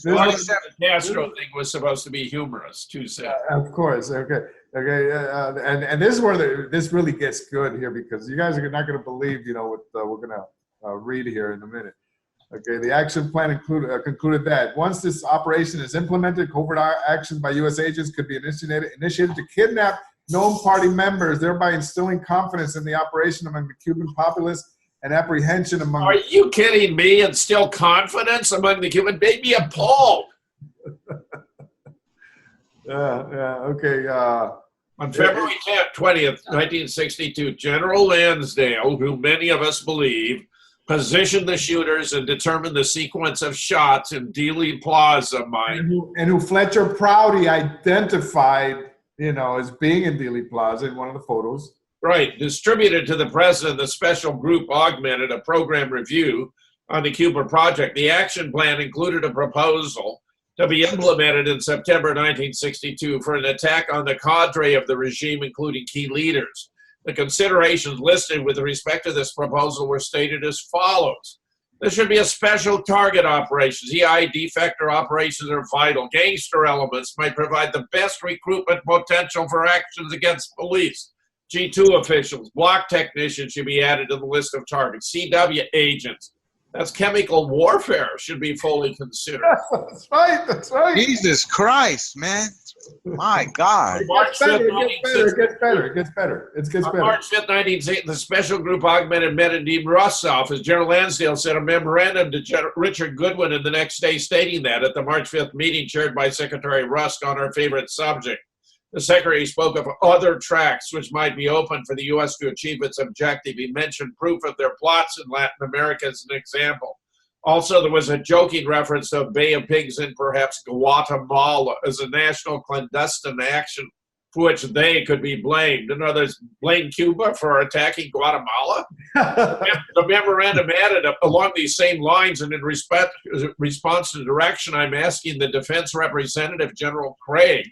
The Castro thing was supposed to be humorous too, Seth. Of course. Okay. And this is where this really gets good here, because you guys are not going to believe, what we're going to read here in a minute. Okay. The action plan concluded that once this operation is implemented, covert action by U.S. agents could be initiated to kidnap known party members, thereby instilling confidence in the operation among the Cuban populace and apprehension among. Are you kidding me? And still confidence among the Cuban? They'd be appalled. Okay. On February 10th, 20th, 1962, General Lansdale, who many of us believe, positioned the shooters and determined the sequence of shots in Dealey Plaza mine. And who Fletcher Prouty identified, as being in Dealey Plaza in one of the photos. Right. Distributed to the president, the special group augmented a program review on the Cuba project. The action plan included a proposal to be implemented in September 1962 for an attack on the cadre of the regime, including key leaders. The considerations listed with respect to this proposal were stated as follows. There should be a special target operations. EI defector operations are vital. Gangster elements might provide the best recruitment potential for actions against police. G2 officials, block technicians should be added to the list of targets. CW agents, that's chemical warfare, should be fully considered. That's right. Jesus Christ, man. My God. It gets better. On March 5th, 1960, the special group augmented met and deemed Russ off. As General Lansdale sent a memorandum to Richard Goodwin in the next day stating that at the March 5th meeting chaired by Secretary Rusk on our favorite subject. The Secretary spoke of other tracks which might be open for the U.S. to achieve its objective. He mentioned proof of their plots in Latin America as an example. Also, there was a joking reference to a Bay of Pigs in perhaps Guatemala as a national clandestine action for which they could be blamed. In other words, blame Cuba for attacking Guatemala. The memorandum added along these same lines, and in response to direction, I'm asking the defense representative, General Craig,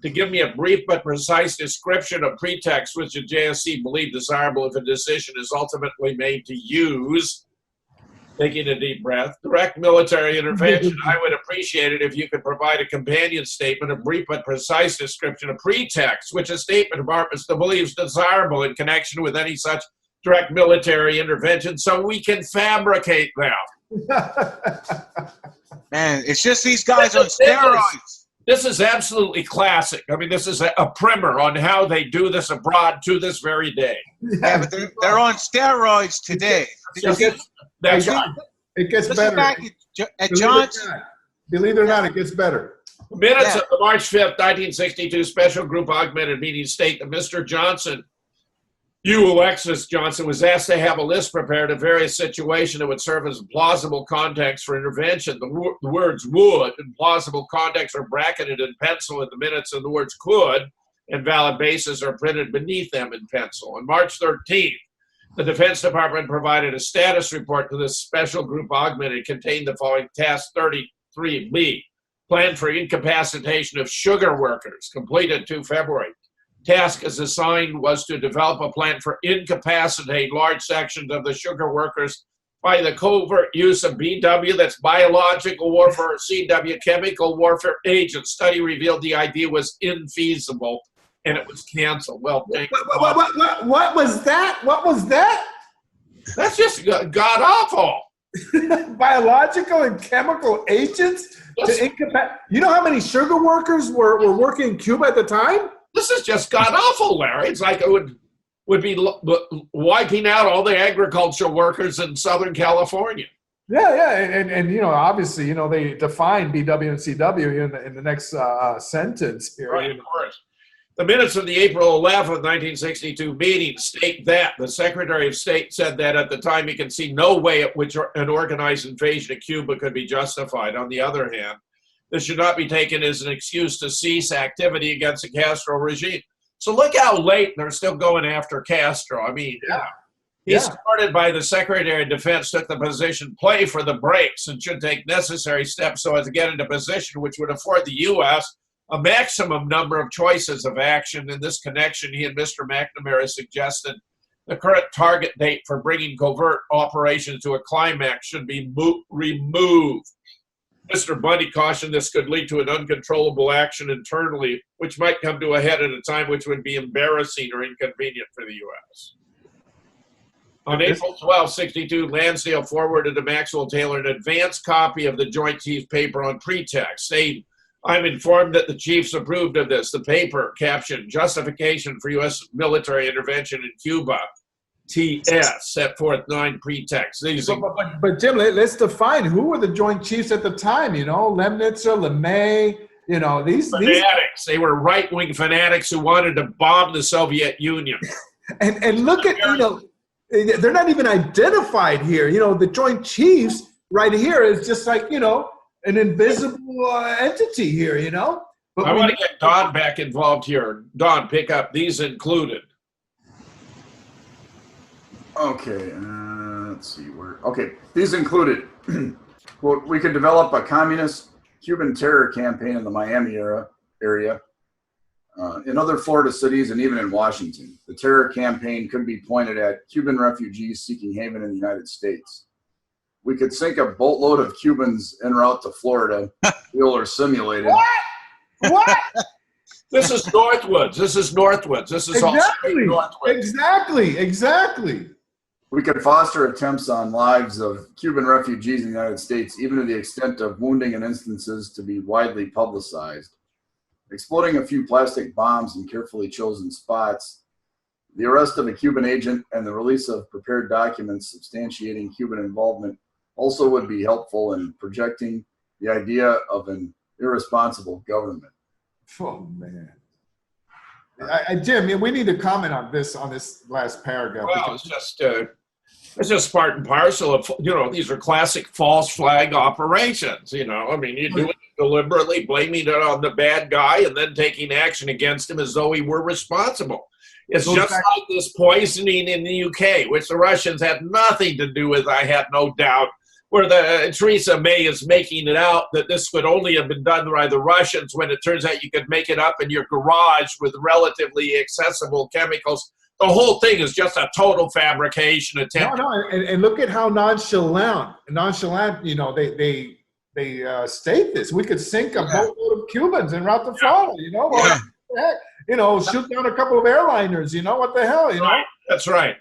to give me a brief but precise description of pretext which the JSC believed desirable if a decision is ultimately made to use, taking a deep breath, direct military intervention. I would appreciate it if you could provide a companion statement, a brief but precise description of pretext which a State Department believes desirable in connection with any such direct military intervention so we can fabricate them. Man, it's just these guys on steroids. This is absolutely classic. I mean, this is a primer on how they do this abroad to this very day. Yeah, but they're on steroids today. That's right. It gets better. Back at John's. Believe it or not, it gets better. Minutes of the March 5th, 1962 Special Group Augmented meeting state that Mr. Johnson, Alexis Johnson, was asked to have a list prepared of various situations that would serve as a plausible context for intervention. The words would and plausible context are bracketed in pencil in the minutes, and the words could and valid basis are printed beneath them in pencil. On March 13th, the Defense Department provided a status report to this Special Group Augmented. It contained the following: Task 33B, plan for incapacitation of sugar workers, completed 2 February. Task as assigned was to develop a plan for incapacitate large sections of the sugar workers by the covert use of BW, that's biological warfare, or CW, chemical warfare agents. Study revealed the idea was infeasible and it was canceled. Well, What was that? What was that? that's just god awful. Biological and chemical agents to incapacitate. You know how many sugar workers were working in Cuba at the time? This is just god awful, Larry. It's like it would be wiping out all the agricultural workers in Southern California. Yeah, and you know, obviously, you know, they define BW and CW in the next sentence here. Right, of course. The minutes of the April 11th, 1962 meeting state that the Secretary of State said that at the time he could see no way at which an organized invasion of Cuba could be justified. On the other hand, this should not be taken as an excuse to cease activity against the Castro regime. So look how late they're still going after Castro. I mean, he's supported by the Secretary of Defense, took the position, play for the breaks, and should take necessary steps so as to get into a position which would afford the U.S. a maximum number of choices of action. In this connection, he and Mr. McNamara suggested the current target date for bringing covert operations to a climax should be removed. Mr. Bundy cautioned this could lead to an uncontrollable action internally, which might come to a head at a time which would be embarrassing or inconvenient for the U.S. On April 12, 62, Lansdale forwarded to Maxwell Taylor an advance copy of the Joint Chiefs paper on pretext, saying, I'm informed that the chiefs approved of this. The paper captioned, Justification for U.S. military intervention in Cuba. TS set forth 9 pretexts. But Jim, let's define who were the Joint Chiefs at the time. You know, Lemnitzer, LeMay. You know, these fanatics. They were right-wing fanatics who wanted to bomb the Soviet Union. and look at, you know, they're not even identified here. You know, the Joint Chiefs right here is just like, you know, an invisible entity here. You know. But I want to get Don back involved here. Don, pick up. These included. Okay, let's see where. Okay, these included. Well, we could develop a communist Cuban terror campaign in the Miami area, in other Florida cities, and even in Washington. The terror campaign could be pointed at Cuban refugees seeking haven in the United States. We could sink a boatload of Cubans en route to Florida, real or simulated. What? This is Northwoods. This is Northwoods. This is exactly. all Northwoods. Exactly. We could foster attempts on lives of Cuban refugees in the United States, even to the extent of wounding and instances to be widely publicized. Exploding a few plastic bombs in carefully chosen spots, the arrest of a Cuban agent, and the release of prepared documents substantiating Cuban involvement also would be helpful in projecting the idea of an irresponsible government. Oh, man. Jim, we need to comment on this last paragraph. Well, it's just part and parcel of, you know, these are classic false flag operations. You know, I mean, you do it deliberately blaming it on the bad guy and then taking action against him as though he were responsible. It's just like this poisoning in the UK, which the Russians had nothing to do with, I had no doubt, where Theresa May is making it out that this could only have been done by the Russians when it turns out you could make it up in your garage with relatively accessible chemicals. The whole thing is just a total fabrication attempt. And look at how nonchalant, they state this. We could sink a boatload of Cubans en route to Florida, Well, heck, shoot down a couple of airliners, what the hell, That's right.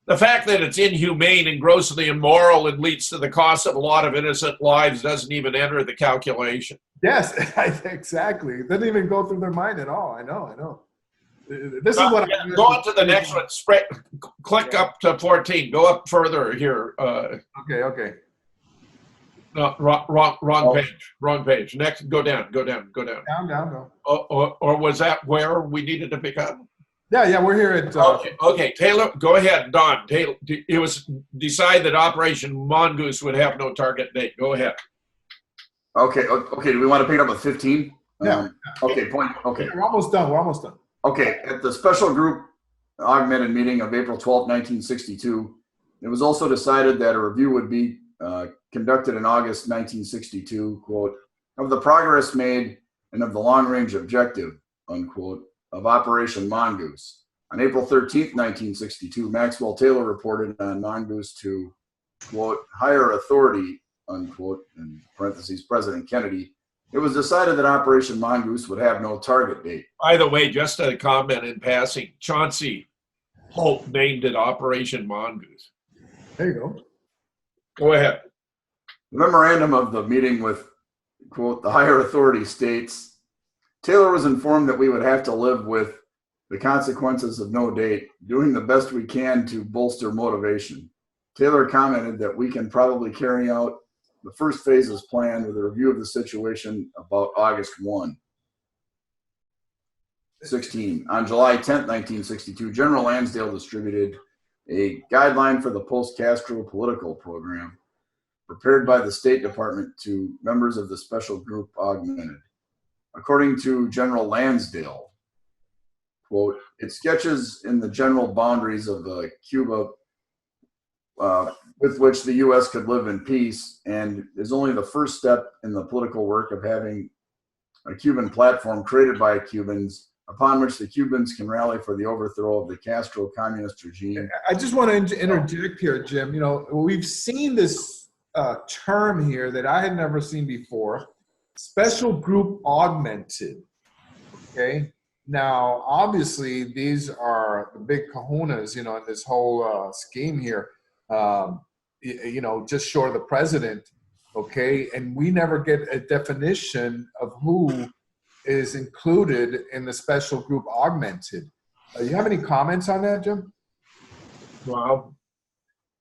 The fact that it's inhumane and grossly immoral and leads to the cost of a lot of innocent lives doesn't even enter the calculation. Yes, exactly. It doesn't even go through their mind at all. I know. This is what go on to the next one. Click up to 14. Go up further here. Okay. No, wrong page. Wrong page. Next, go down. Down. Or was that where we needed to pick up? Yeah, we're here at. Okay, Taylor, go ahead. Don, Taylor, it was decided that Operation Mongoose would have no target date. Go ahead. Okay. Do we want to pick it up with 15? Yeah. Okay. Okay. We're almost done. Okay. At the Special Group Augmented meeting of April 12, 1962, it was also decided that a review would be conducted in August 1962, quote, of the progress made and of the long-range objective, unquote, of Operation Mongoose. On April 13, 1962, Maxwell Taylor reported on Mongoose to, quote, higher authority, unquote, in parentheses, President Kennedy. It was decided that Operation Mongoose would have no target date. By the way, just a comment in passing, Chauncey Hope named it Operation Mongoose. There you go. Go ahead. The memorandum of the meeting with, quote, the higher authority states, Taylor was informed that we would have to live with the consequences of no date, doing the best we can to bolster motivation. Taylor commented that we can probably carry out the first phase as planned with a review of the situation about August 1. 16. On July 10, 1962, General Lansdale distributed a guideline for the post-Castro political program prepared by the State Department to members of the Special Group Augmented. According to General Lansdale, quote, it sketches in the general boundaries of Cuba with which the U.S. could live in peace and is only the first step in the political work of having a Cuban platform created by Cubans upon which the Cubans can rally for the overthrow of the Castro communist regime. I just want to interject here, Jim. We've seen this term here that I had never seen before. Special Group Augmented, okay? Now, obviously, these are the big kahunas, in this whole scheme here, just short of the president, okay? And we never get a definition of who is included in the Special Group Augmented. You have any comments on that, Jim? Well,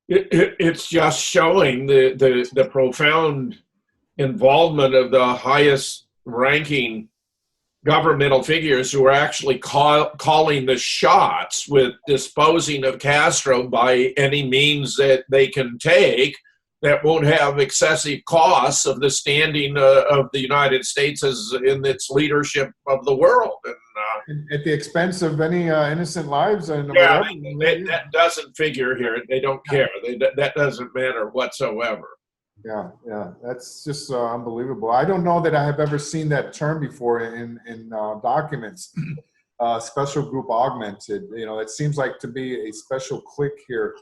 it's just showing the profound involvement of the highest ranking governmental figures who are actually calling the shots with disposing of Castro by any means that they can take that won't have excessive costs of the standing of the United States as in its leadership of the world. And at the expense of any innocent lives. That doesn't figure here. They don't care. That doesn't matter whatsoever. Yeah, that's just unbelievable. I don't know that I have ever seen that term before in documents. Special Group Augmented. It seems like to be a special clique here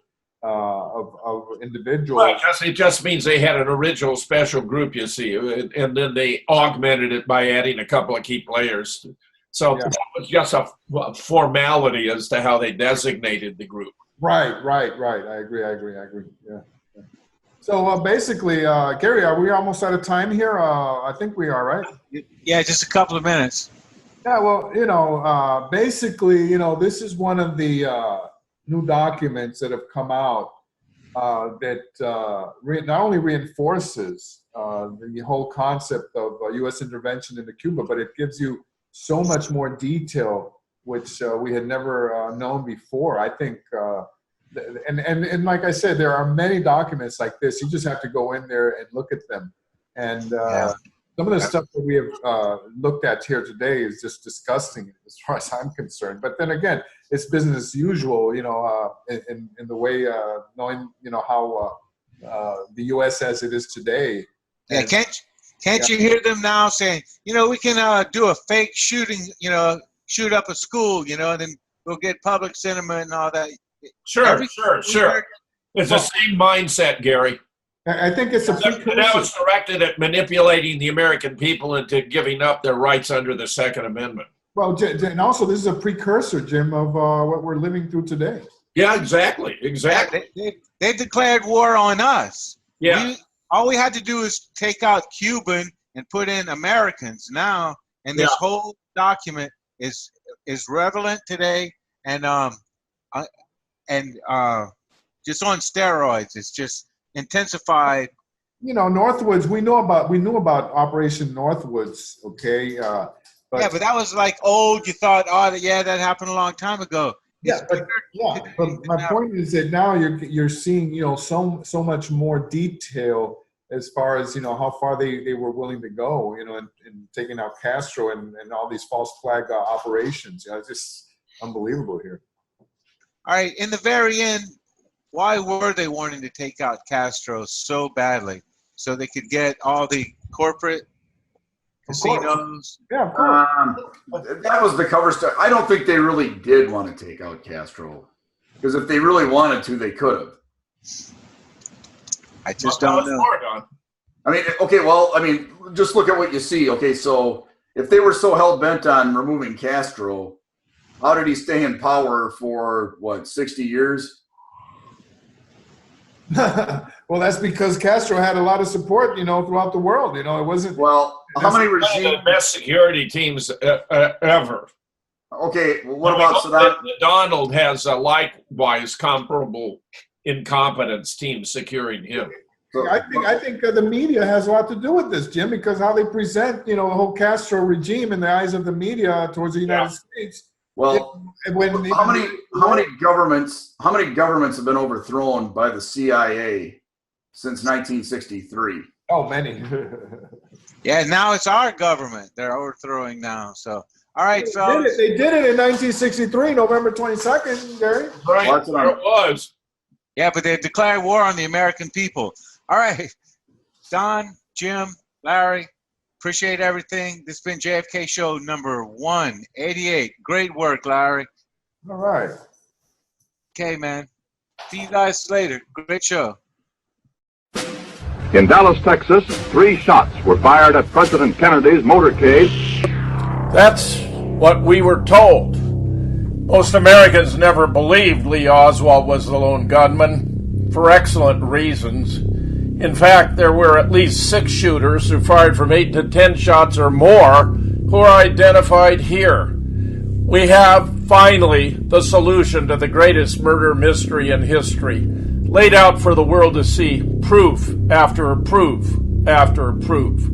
of individuals. Well, it just means they had an original special group, you see, and then they augmented it by adding a couple of key players. So that was just a formality as to how they designated the group. Right. I agree. Yeah. So basically, Gary, are we almost out of time here? I think we are, right? Yeah, just a couple of minutes. Yeah, well, basically, this is one of the new documents that have come out that not only reinforces the whole concept of U.S. intervention into Cuba, but it gives you so much more detail, which we had never known before. I think, and like I said, there are many documents like this. You just have to go in there and look at them. And some of the stuff that we have looked at here today is just disgusting as far as I'm concerned. But then again, it's business as usual, you know, in the way, knowing, you know, how the U.S. as it is today. Yeah, And, can't you hear them now saying, you know, we can do a fake shooting, you know, shoot up a school, you know, and then we'll get public sentiment and all that. Sure. It's the same mindset, Gary. I think it's a Now it's directed at manipulating the American people into giving up their rights under the Second Amendment. Well, and also this is a precursor, Jim, of what we're living through today. Yeah, exactly. They declared war on us. Yeah. All we had to do is take out Cuban and put in Americans now, and this whole document is relevant today, and just on steroids. It's just intensified. You know, Northwoods. We knew about Operation Northwoods. Okay. But that was like old. You thought, oh, yeah, that happened a long time ago. But my point is that now you're seeing, you know, so much more detail as far as, you know, how far they were willing to go, you know, in taking out Castro and all these false flag operations. You know, it's just unbelievable here. All right, in the very end, why were they wanting to take out Castro so badly? So they could get all the corporate casinos? Yeah, of course. That was the cover story. I don't think they really did want to take out Castro, because if they really wanted to, they could have. I just don't know. I mean, okay, well, I mean, just look at what you see. Okay, so if they were so hell-bent on removing Castro, how did he stay in power for, 60 years? Well, that's because Castro had a lot of support, you know, throughout the world. You know, it wasn't. Well, how many regimes? The best security teams ever. Okay, well, what about Saddam? Donald has a likewise comparable incompetence team securing him. So I think the media has a lot to do with this, Jim, because how they present, you know, the whole Castro regime in the eyes of the media towards the United States. Well, how many governments have been overthrown by the CIA since 1963? Oh, many. Yeah, now it's our government they're overthrowing now. So, all right, fellas. They did it in 1963, November 22nd, Gary. Right, well, there it was. Yeah, but they declared war on the American people. All right, Don, Jim, Larry, appreciate everything. This has been JFK Show number 188. Great work, Larry. All right. Okay, man. See you guys later. Great show. In Dallas, Texas, 3 shots were fired at President Kennedy's motorcade. That's what we were told. Most Americans never believed Lee Oswald was the lone gunman, for excellent reasons. In fact, there were at least 6 shooters who fired from 8 to 10 shots or more who are identified here. We have, finally, the solution to the greatest murder mystery in history, laid out for the world to see, proof after proof after proof.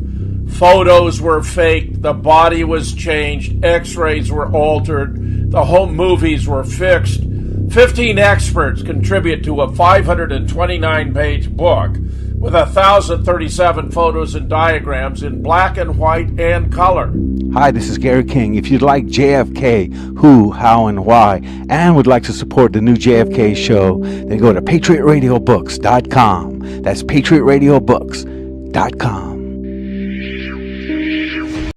Photos were faked, the body was changed, x-rays were altered, the home movies were fixed. 15 experts contribute to a 529-page book with 1,037 photos and diagrams in black and white and color. Hi, this is Gary King. If you'd like JFK, who, how, and why, and would like to support the new JFK show, then go to patriotradiobooks.com. That's patriotradiobooks.com.